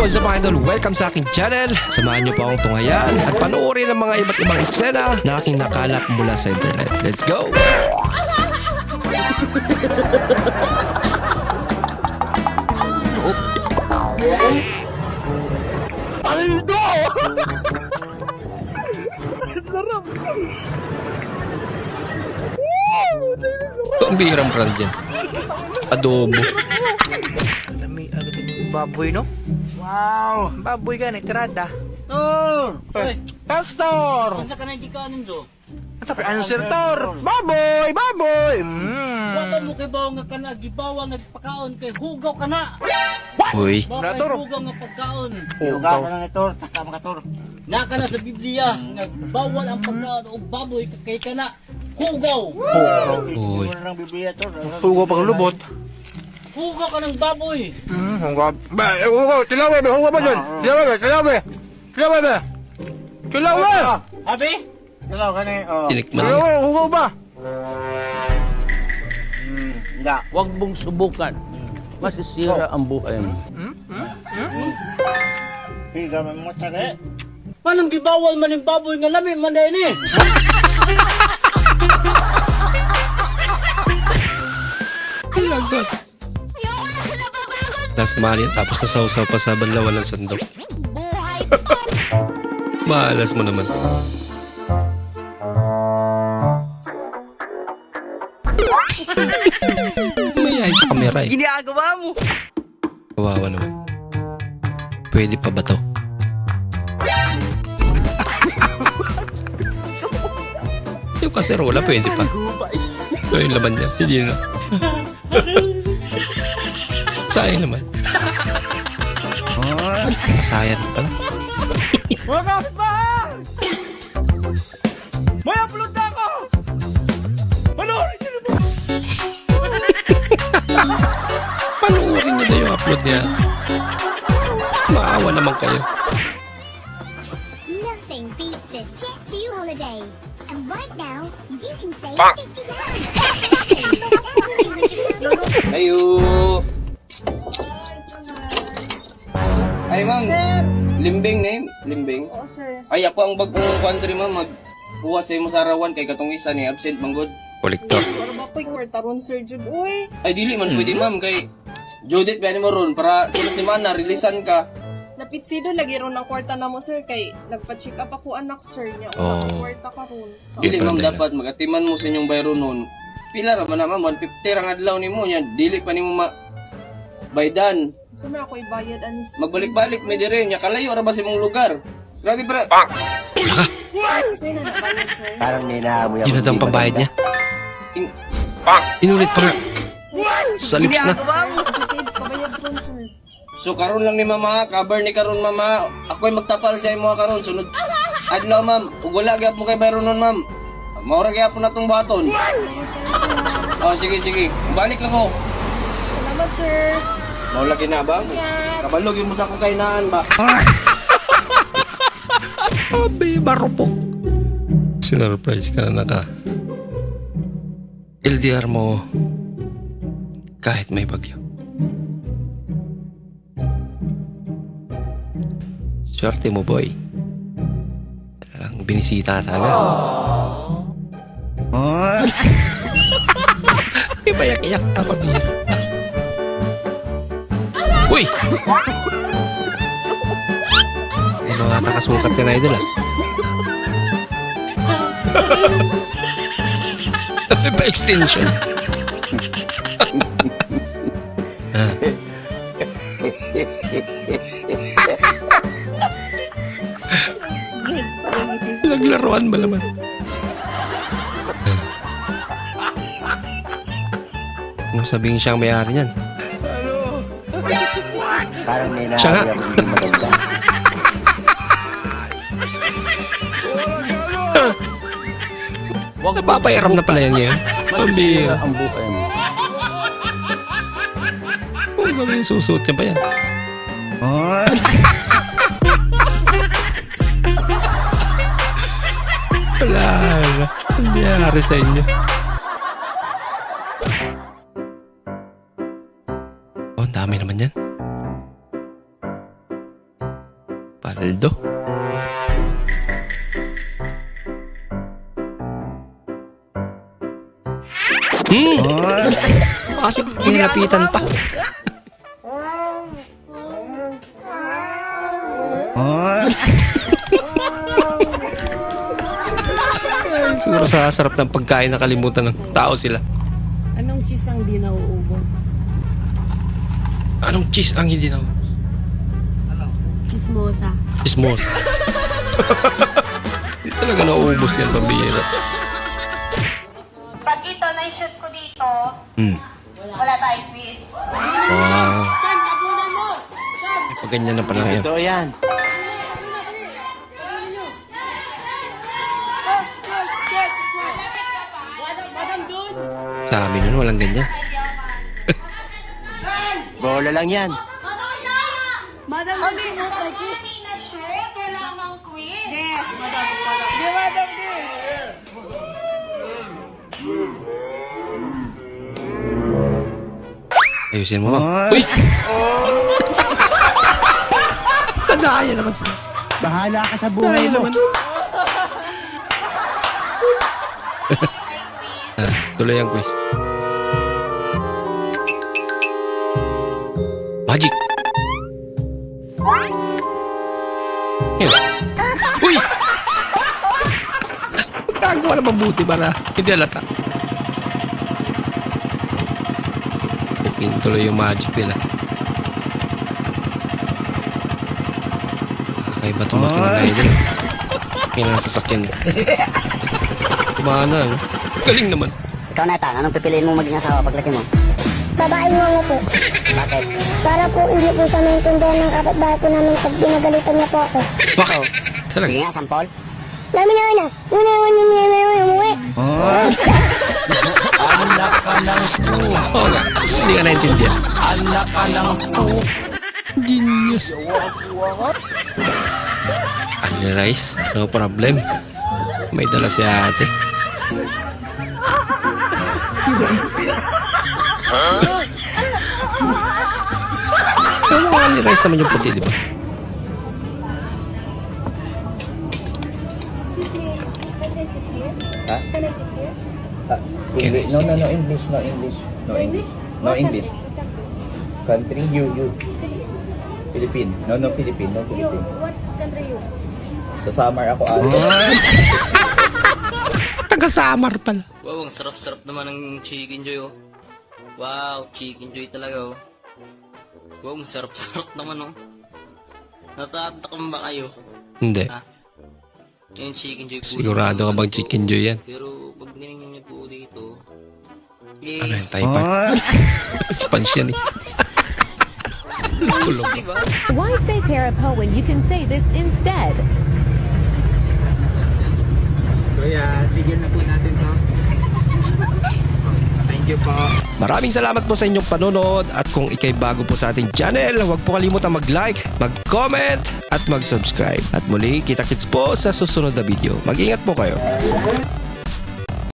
what's up mga idol? Welcome sa aking channel. Samahan niyo po akong tunghayan at panoorin ang mga iba't ibang eksena na aking nakalap mula sa internet. Let's go! Aldo! Sarap! Ito ang bihirang brand yan. Adobo. May agad yung baboy, no? Wow! Baboy ka, tirada. Tor! Pastor! Kung ka na hindi ka anin do? Sabi, answer, Tor! Baboy! Baboy! Wala mo kay bawa nga ka na, gibawa nga pagkaon kay hugaw ka na! Uy. Bawa kay Tor. hugaw nga pagkaon. Hugaw. ka na Tor, taka mga Tor. Naka na sa Biblia, nga bawal ang pagkaon o baboy kay ka na, hugaw! Uy. Mura ng Biblia Tor. Hugaw pang lubot. Hugaw ka ng baboy! Hugaw. Hugaw. Tilawe ba? Hugaw ba dyan? Tilawe ba? Tilawe. Tilawe ba? Tilawe! Abi? Dalaw ka na oh. Tinikman. Tilawe, hugaw ba? Hindi. Huwag mong subukan. Masisira ang buhay mo. Higa mo mo taga. Paano gibawal man yung baboy nga lami man din eh? Lagot. Last mali tapos nasaw-saw pa sa banlawan ng sandok. Malas mo naman. Mayayin sa kamera eh. Ginagawa mo. Kawawa naman. Pwede pa ba to? Yung kaserola pwede pa. Pero yung laman niya, hindi na. Sayang naman. Sayang pala. Mga kapitbahay! May upload na ako! Panoorin niyo na ba? Panoorin niyo na yung upload niya. Maawa naman kayo. Nothing beats a Chancy holiday. And right now, you can save $50. Ayo. Ay ma'am, limbing name, limbing. Oo, sir. Ay ako ang bagong country ma'am, magkuha sa imo sa arawan kay katong isa ni absent manggod. Kolektor. Para ba ko'y kwartaron, sir Jud? Uy! Ay dili man pwede ma'am kay Judith ba mo ron para sunod semana releasan ka. Napitsido lagi ron ang kwarta na mo, sir. Kay nagpa-check up ako anak, sir. Nya, Oh. kwarta ka ron. So, Dili ma'am Depende. dapat magatiman mo sa inyong bayro noon. Pila ra man na ma'am 150 ra nga adlaw nimo nya dili pa nimo baydan. so na ako'y bayad, anis. Magbalik-balik may dire nya kalayo ra ba sa imong lugar. Grabe bra. Sir, na nabayad, sir. Parang ninahamoy Yun na daw ang pambayad niya. In- Inulit pa nga. Sa lips na. Prepaid, pabayad ron, sir. So karon lang ni mama, cover ni karon mama. Ako'y magtapal sa imo karon sunod adlaw ma'am. Ug wala gyud mo kay bayro nun ma'am. Mao ra gyapon natong baton. Oh sige. Balik lang ko. Salamat, sir. Mao lagi na ba? Kabalo gyud mo sa akong kainaan ba? Abe, marupok. Sinurprise ka na naka. LDR mo kahit may bagyo. Swerte mo, boy. Ang binisita talaga. Ipayak-iyak ako niya. Uy! May mga nakasukat ka na idol ah. Pa-extension. Ah. Naglaruan ba naman? Kung sabihin siya ang may-ari niyan. Parang Siya nga. ninahamoy hindi maganda. Huwag mong Napapairam na pala yan ngayon. masisira ang buhay mo. Kung gawin susuot niya pa yan. Wala na. Hindi nangyari sa inyo. Oh, ang dami naman yan. Paldo. Kasi nilapitan pa. Ay, siguro sa sarap ng pagkain nakalimutan ng tao sila. Anong cheese ang di nauubos? Anong cheese ang hindi na? Chismosa. Chismos. Hindi talaga nauubos yan, pambihira. Pag ito na-shoot ko dito, wala tayong quiz. Wow. Pag ganyan na pala yan. Ito yan. Sa amin nun, walang ganyan. Bola lang yan. Madam, hindi na quiz. Na-shoot, wala mang quiz. Yes, madam. Di, madam, di. Ayusin mo, ma'am. Uy! Madaya naman sila. Bahala ka sa buhay mo. Tuloy ang quiz. Magic! Yan. Uy! Magkagawa na mabuti para hindi halata. Tuloy yung magic nila. Kakaiba itong makina na idol. Kaya na sasakyan niya. Kumana, no? Galing naman. Ikaw, Nathan, anong pipiliin mo maging asawa paglaki mo? Babae mo ako po. Bakit? Para po hindi po siya maintindihan ng kapitbahay ko namin pag binagalitan niya po ako. Bakit? Talaga? Sige nga, sampol. Dami na una. Una yung umuwi. Anak ka ng Oo nga. Hindi ka naintindihan. Anak ka ng Genius. Ani rice? No problem. May dala si ate. Ano mga ani rice naman yung puti, di ba? English. No, English. No English. Country, you. Philippine. No, Philippine. What country you? Sa summer ako Taga-Samar pala. Wow, ang sarap-sarap naman ng chicken joy, oh. Wow, chicken joy talaga, oh. Wow, ang sarap-sarap naman, oh. Natatakam ba kayo? Hindi. Yung chicken joy po. Sigurado ka bang chicken joy yan? Pero pag nilingin niyo po dito, Ano yung Taipan? Spanish yan eh. Kulog. Why say Tarapo when you can say this instead? Kaya, tigil na po natin to. Thank you po. Maraming salamat po sa inyong panonood at kung ikay bago po sa ating channel, huwag po kalimutan mag-like, mag-comment at mag-subscribe. At muli, kita-kits po sa susunod na video. Mag-ingat po kayo.